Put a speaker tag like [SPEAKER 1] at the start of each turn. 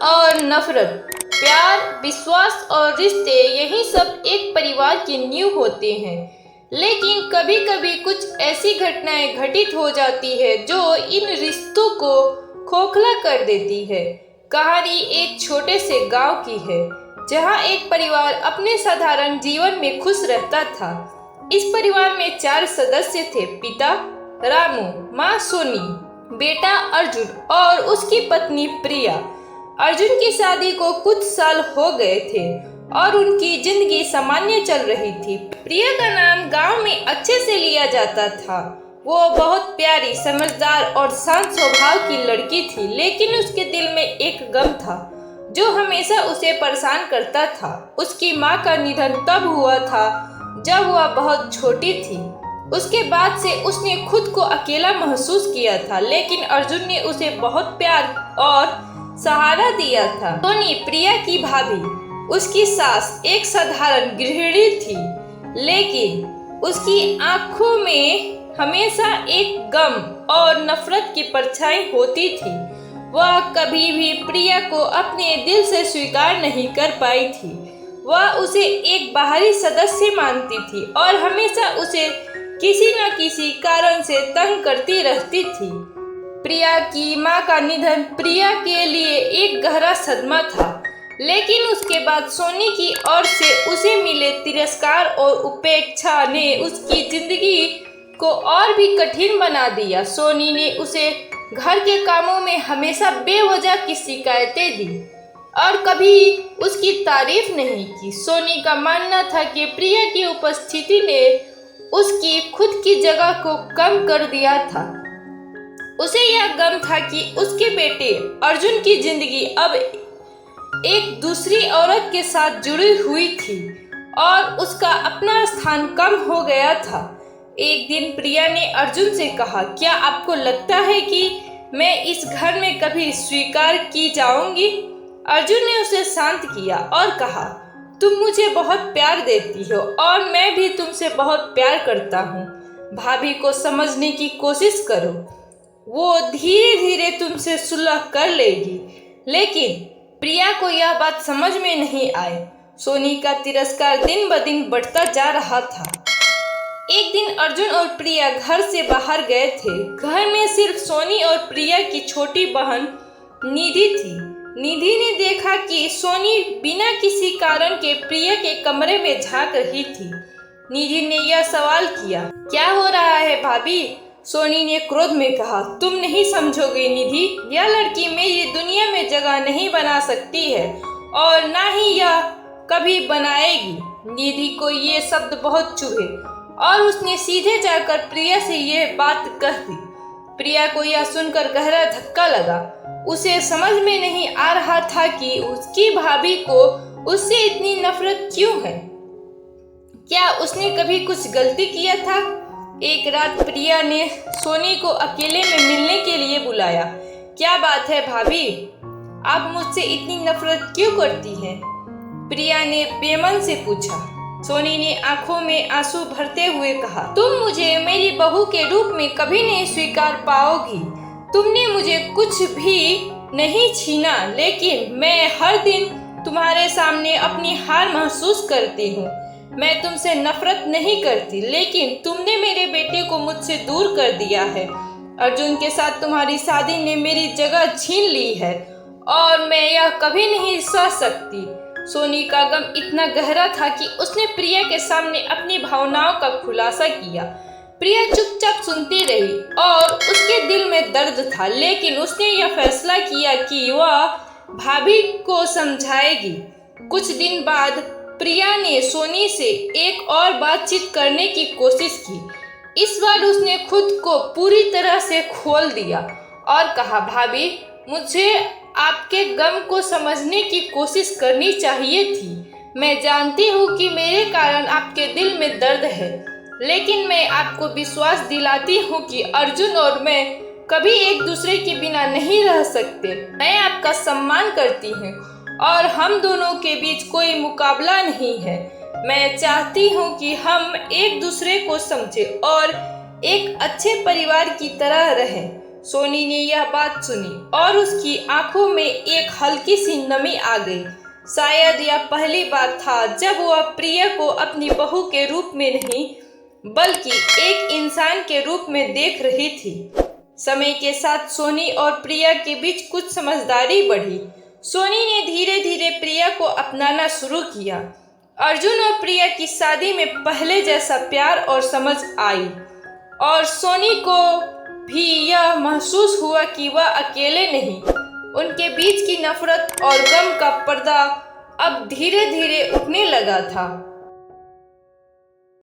[SPEAKER 1] और नफरत, प्यार, विश्वास और रिश्ते, यही सब एक परिवार की नींव होते हैं। लेकिन कभी कभी कुछ ऐसी घटनाएं घटित हो जाती है जो इन रिश्तों को खोखला कर देती है। कहानी एक छोटे से गांव की है जहां एक परिवार अपने साधारण जीवन में खुश रहता था। इस परिवार में 4 सदस्य थे: पिता रामू, माँ सोनी, बेटा अर्जुन और उसकी पत्नी प्रिया। अर्जुन की शादी को कुछ साल हो गए थे और उनकी जिंदगी सामान्य चल रही थी। प्रिया का नाम गांव में अच्छे से लिया जाता था। वो बहुत प्यारी, समझदार और शांत स्वभाव की लड़की थी, लेकिन उसके दिल में एक गम था जो हमेशा उसे परेशान करता था। उसकी माँ का निधन तब हुआ था जब वह बहुत छोटी थी। उसके बाद से उसने खुद को अकेला महसूस किया था, लेकिन अर्जुन ने उसे बहुत प्यार और सहारा दिया था। सोनी, प्रिया की भाभी, उसकी सास एक साधारण गृहिणी थी, लेकिन उसकी आंखों में हमेशा एक गम और नफरत की परछाई होती थी। वह कभी भी प्रिया को अपने दिल से स्वीकार नहीं कर पाई थी। वह उसे एक बाहरी सदस्य मानती थी और हमेशा उसे किसी न किसी कारण से तंग करती रहती थी। प्रिया की मां का निधन प्रिया के लिए एक गहरा सदमा था, लेकिन उसके बाद सोनी की ओर से उसे मिले तिरस्कार और उपेक्षा ने उसकी जिंदगी को और भी कठिन बना दिया। सोनी ने उसे घर के कामों में हमेशा बेवजह की शिकायतें दी और कभी उसकी तारीफ नहीं की। सोनी का मानना था कि प्रिया की उपस्थिति ने उसकी खुद की जगह को कम कर दिया था। उसे यह गम था कि उसके बेटे अर्जुन की जिंदगी अब एक दूसरी औरत के साथ जुड़ी हुई थी और उसका अपना स्थान कम हो गया था। एक दिन प्रिया ने अर्जुन से कहा, क्या आपको लगता है कि मैं इस घर में कभी स्वीकार की जाऊंगी? अर्जुन ने उसे शांत किया और कहा, तुम मुझे बहुत प्यार देती हो और मैं भी तुमसे बहुत प्यार करता हूँ। भाभी को समझने की कोशिश करो, वो धीरे धीरे तुमसे सुलह कर लेगी। लेकिन प्रिया को यह बात समझ में नहीं आई। सोनी का तिरस्कार दिन ब दिन बढ़ता जा रहा था। एक दिन अर्जुन और प्रिया घर से बाहर गए थे। घर में सिर्फ सोनी और प्रिया की छोटी बहन निधि थी। निधि ने देखा कि सोनी बिना किसी कारण के प्रिया के कमरे में झांक रही थी। निधि ने यह सवाल किया, क्या हो रहा है भाभी? सोनी ने क्रोध में कहा, तुम नहीं समझोगे निधि, यह लड़की मेरी दुनिया में जगह नहीं बना सकती है और ना ही यह कभी बनाएगी। निधि को ये शब्द बहुत चुभे और उसने सीधे जाकर प्रिया से यह बात कह दी। प्रिया को यह सुनकर गहरा धक्का लगा। उसे समझ में नहीं आ रहा था कि उसकी भाभी को उससे इतनी नफरत क्यों है। क्या उसने कभी कुछ गलती किया था? एक रात प्रिया ने सोनी को अकेले में मिलने के लिए बुलाया। क्या बात है भाभी, आप मुझसे इतनी नफरत क्यों करती हैं? प्रिया ने बेमन से पूछा। सोनी ने आंखों में आंसू भरते हुए कहा, तुम मुझे मेरी बहू के रूप में कभी नहीं स्वीकार पाओगी। तुमने मुझे कुछ भी नहीं छीना, लेकिन मैं हर दिन तुम्हारे सामने अपनी हार महसूस करती हूँ। मैं तुमसे नफरत नहीं करती, लेकिन तुमने मेरे बेटे को मुझसे दूर कर दिया है। अर्जुन के साथ तुम्हारी शादी ने मेरी जगह छीन ली है और मैं यह कभी नहीं सह सकती। सोनी का गम इतना गहरा था कि उसने प्रिया के सामने अपनी भावनाओं का खुलासा किया। प्रिया चुपचाप सुनती रही और उसके दिल में दर्द था, लेकिन उसने यह फैसला किया कि वह भाभी को समझाएगी। कुछ दिन बाद प्रिया ने सोनी से एक और बातचीत करने की कोशिश की। इस बार उसने खुद को पूरी तरह से खोल दिया और कहा, भाभी, मुझे आपके गम को समझने की कोशिश करनी चाहिए थी। मैं जानती हूँ कि मेरे कारण आपके दिल में दर्द है, लेकिन मैं आपको विश्वास दिलाती हूँ कि अर्जुन और मैं कभी एक दूसरे के बिना नहीं रह सकते। मैं आपका सम्मान करती हूँ और हम दोनों के बीच कोई मुकाबला नहीं है। मैं चाहती हूँ कि हम एक दूसरे को समझें और एक अच्छे परिवार की तरह रहें। सोनी ने यह बात सुनी और उसकी आंखों में एक हल्की सी नमी आ गई। शायद यह पहली बार था जब वह प्रिया को अपनी बहू के रूप में नहीं बल्कि एक इंसान के रूप में देख रही थी। समय के साथ सोनी और प्रिया के बीच कुछ समझदारी बढ़ी। सोनी ने धीरे धीरे प्रिया को अपनाना शुरू किया। अर्जुन और प्रिया की शादी में पहले जैसा प्यार और समझ आई और सोनी को भी यह महसूस हुआ कि वह अकेले नहीं। उनके बीच की नफरत और गम का पर्दा अब धीरे धीरे उठने लगा था।